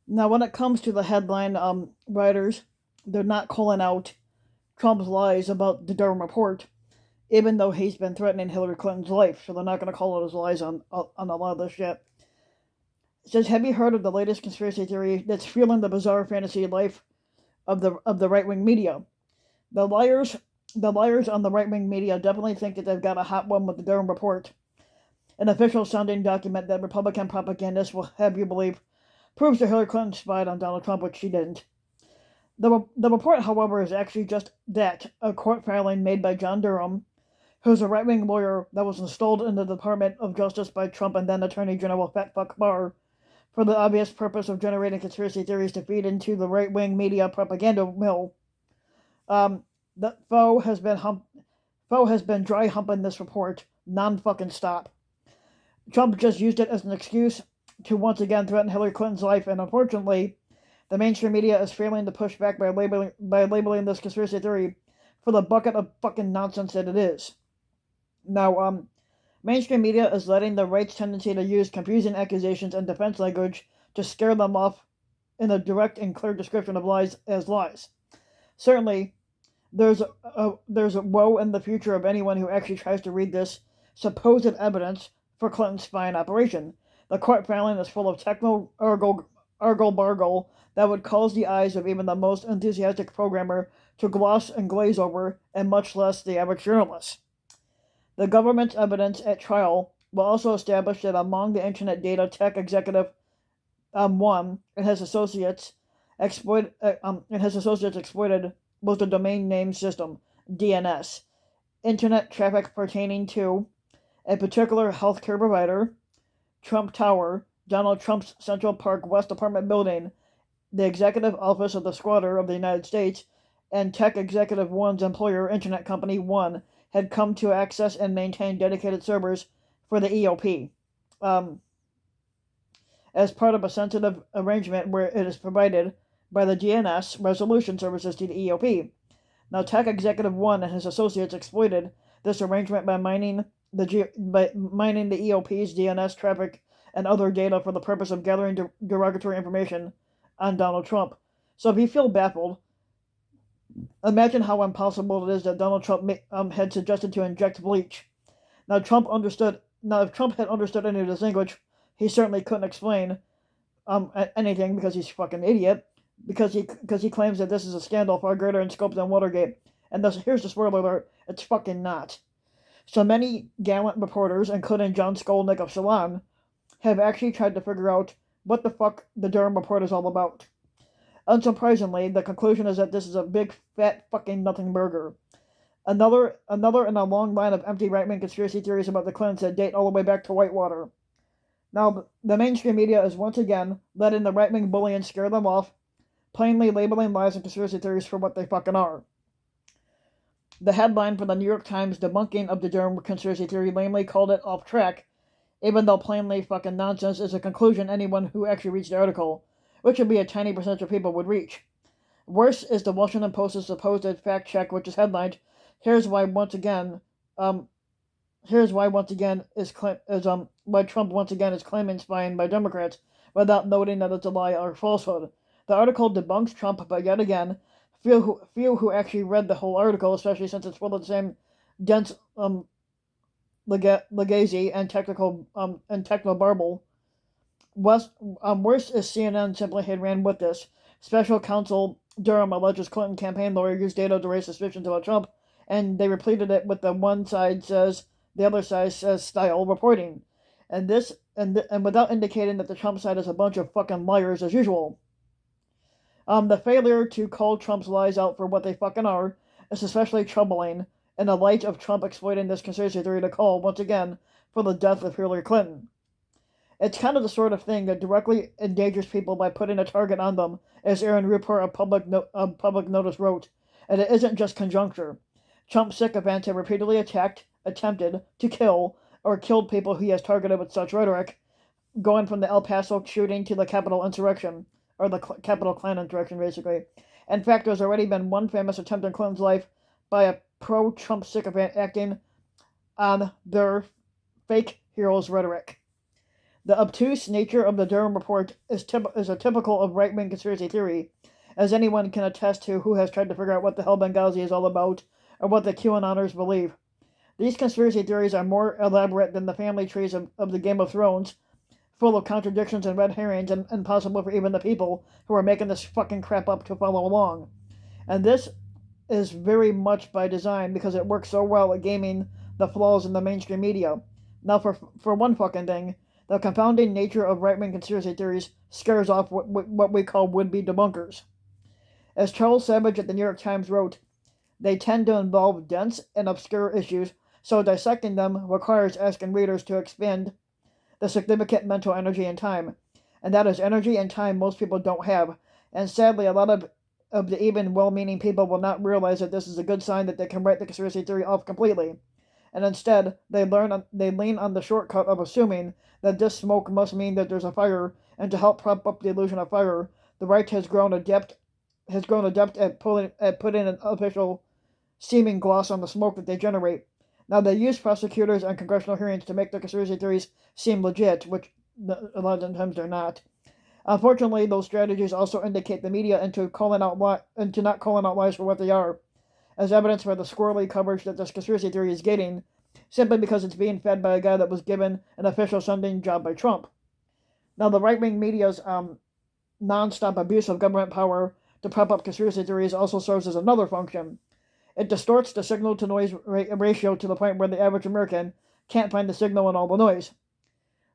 Now, when it comes to the headline writers, they're not calling out Trump's lies about the Durham report, even though he's been threatening Hillary Clinton's life. So they're not going to call out his lies on a lot of this shit. It says, "Have you heard of the latest conspiracy theory that's fueling the bizarre fantasy life of the right wing media? The liars, the liars on the right wing media definitely think that they've got a hot one with the Durham report, an official sounding document that Republican propagandists will have you believe proves that Hillary Clinton spied on Donald Trump, which she didn't. The report, however, is actually just that, a court filing made by John Durham, who's a right wing lawyer that was installed in the Department of Justice by Trump and then Attorney General Fat Fuck Barr for the obvious purpose of generating conspiracy theories to feed into the right wing media propaganda mill. The Foe has been dry humping this report non fucking stop. Trump just used it as an excuse to once again threaten Hillary Clinton's life, and unfortunately, the mainstream media is failing to push back by labeling this conspiracy theory for the bucket of fucking nonsense that it is. Now, mainstream media is letting the right's tendency to use confusing accusations and defense language to scare them off in a direct and clear description of lies as lies. Certainly, there's a woe in the future of anyone who actually tries to read this supposed evidence for Clinton's spying operation. The court filing is full of techno argle bargle that would cause the eyes of even the most enthusiastic programmer to gloss and glaze over, and much less the average journalist. The government's evidence at trial will also establish that among the Internet Data Tech Executive One and his associates exploited was the domain name system DNS, internet traffic pertaining to a particular healthcare provider, Trump Tower, Donald Trump's Central Park West apartment building, the executive office of the Squatter of the United States, and Tech Executive One's employer, Internet Company One, had come to access and maintain dedicated servers for the EOP. Um, as part of a sensitive arrangement where it is provided by the DNS resolution services to the EOP. Now, Tech Executive One and his associates exploited this arrangement by mining the EOP's DNS traffic and other data for the purpose of gathering derogatory information on Donald Trump. So, if you feel baffled, imagine how impossible it is that Donald Trump had suggested to inject bleach. Now, Trump understood. Now, if Trump had understood any of this language, he certainly couldn't explain anything because he's a fucking idiot. Because he claims that this is a scandal far greater in scope than Watergate, and thus here's the spoiler alert: it's fucking not. So many gallant reporters, including John Skolnick of Salon, have actually tried to figure out what the fuck the Durham report is all about. Unsurprisingly, the conclusion is that this is a big fat fucking nothing burger. Another in a long line of empty right-wing conspiracy theories about the Clintons that date all the way back to Whitewater. Now, the mainstream media is once again letting the right-wing bully and scare them off, plainly labeling lies and conspiracy theories for what they fucking are. The headline for the New York Times debunking of the Durham conspiracy theory lamely called it off track, even though plainly fucking nonsense is a conclusion anyone who actually reads the article, which would be a tiny percentage of people, would reach. Worse is the Washington Post's supposed fact check, which is headlined, "Here's why once again, um, here's why once again why Trump once again is claiming spying by Democrats," without noting that it's a lie or falsehood. The article debunks Trump, but yet again, few who actually read the whole article, especially since it's full of the same dense legacy and techno barble. Worse is CNN simply had ran with this. Special counsel Durham alleges Clinton campaign lawyer used data to raise suspicions about Trump, and they repleted it with the one side says, the other side says style reporting, and without indicating that the Trump side is a bunch of fucking liars as usual. The failure to call Trump's lies out for what they fucking are is especially troubling in the light of Trump exploiting this conspiracy theory to call, once again, for the death of Hillary Clinton. It's kind of the sort of thing that directly endangers people by putting a target on them, as Aaron Rupert of Public Notice wrote, and it isn't just conjuncture. Trump sycophants have repeatedly attempted to kill, or killed people he has targeted with such rhetoric, going from the El Paso shooting to the Capitol insurrection, or the Capitol Klan insurrection, basically. In fact, there's already been one famous attempt on Clinton's life by a pro-Trump sycophant acting on their fake heroes rhetoric. The obtuse nature of the Durham report is a typical of right-wing conspiracy theory, as anyone can attest to who has tried to figure out what the hell Benghazi is all about, or what the QAnoners believe. These conspiracy theories are more elaborate than the family trees of the Game of Thrones, full of contradictions and red herrings, and impossible for even the people who are making this fucking crap up to follow along. And this is very much by design, because it works so well at gaming the flaws in the mainstream media. Now, for one fucking thing, the confounding nature of right-wing conspiracy theories scares off what we call would-be debunkers. As Charles Savage at the New York Times wrote, they tend to involve dense and obscure issues, so dissecting them requires asking readers to expend the significant mental energy and time. And that is energy and time most people don't have. And sadly, a lot of the even well-meaning people will not realize that this is a good sign that they can write the conspiracy theory off completely. And instead, they lean on the shortcut of assuming that this smoke must mean that there's a fire, and to help prop up the illusion of fire, the right has grown adept at putting an official seeming gloss on the smoke that they generate. Now, they use prosecutors and congressional hearings to make their conspiracy theories seem legit, which a lot of times they're not. Unfortunately, those strategies also indicate the media into not calling out lies for what they are, as evidence for the squirrely coverage that this conspiracy theory is getting, simply because it's being fed by a guy that was given an official Sunday job by Trump. Now, the right-wing media's non-stop abuse of government power to prop up conspiracy theories also serves as another function. It distorts the signal-to-noise ratio to the point where the average American can't find the signal in all the noise.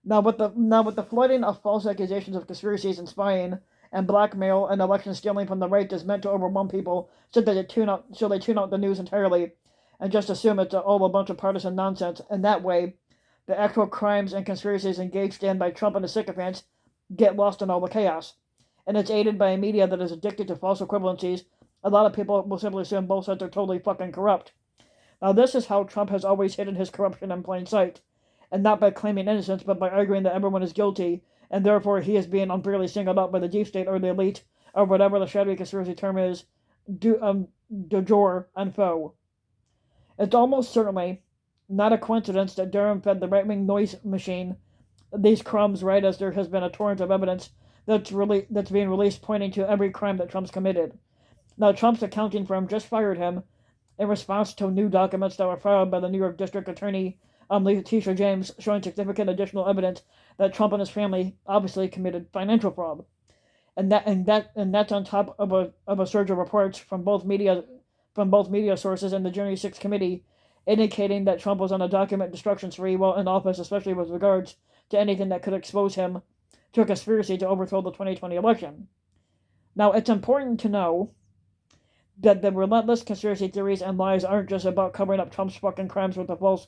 Now, with the flooding of false accusations of conspiracies and spying and blackmail and election stealing from the right is meant to overwhelm people so they tune out the news entirely and just assume it's all a bunch of partisan nonsense. And that way, the actual crimes and conspiracies engaged in by Trump and his sycophants get lost in all the chaos. And it's aided by a media that is addicted to false equivalencies. A lot of people will simply assume both sides are totally fucking corrupt. Now, this is how Trump has always hidden his corruption in plain sight, and not by claiming innocence, but by arguing that everyone is guilty, and therefore he is being unfairly singled out by the deep state or the elite, or whatever the shadowy conspiracy term is, de jure and faux. It's almost certainly not a coincidence that Durham fed the right-wing noise machine these crumbs right as there has been a torrent of evidence that's being released pointing to every crime that Trump's committed. Now, Trump's accounting firm just fired him in response to new documents that were filed by the New York District Attorney Letitia James, showing significant additional evidence that Trump and his family obviously committed financial fraud, and that's on top of a surge of reports from both media sources and the January 6th committee, indicating that Trump was on a document destruction spree while in office, especially with regards to anything that could expose him to a conspiracy to overthrow the 2020 election. Now, it's important to know that the relentless conspiracy theories and lies aren't just about covering up Trump's fucking crimes with the false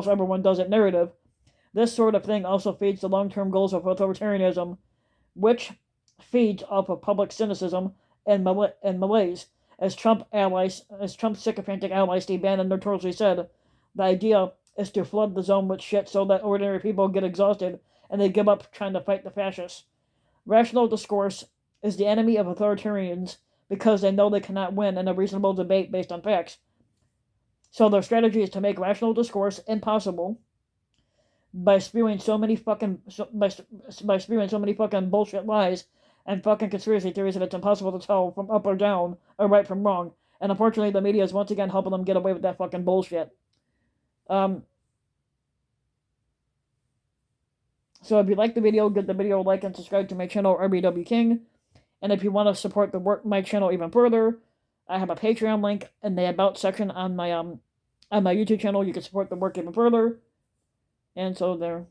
everyone does it narrative. This sort of thing also feeds the long-term goals of authoritarianism, which feeds off of public cynicism and malaise. As Trump's sycophantic ally Steve Bannon notoriously said, the idea is to flood the zone with shit so that ordinary people get exhausted and they give up trying to fight the fascists. Rational discourse is the enemy of authoritarians because they know they cannot win in a reasonable debate based on facts. So their strategy is to make rational discourse impossible by spewing so many fucking bullshit lies and fucking conspiracy theories that it's impossible to tell from up or down or right from wrong. And unfortunately, the media is once again helping them get away with that fucking bullshit. So if you like the video, give the video a like and subscribe to my channel, RBW King. And if you want to support my channel even further, I have a Patreon link in the About section on my YouTube channel. You can support the work even further. And so there.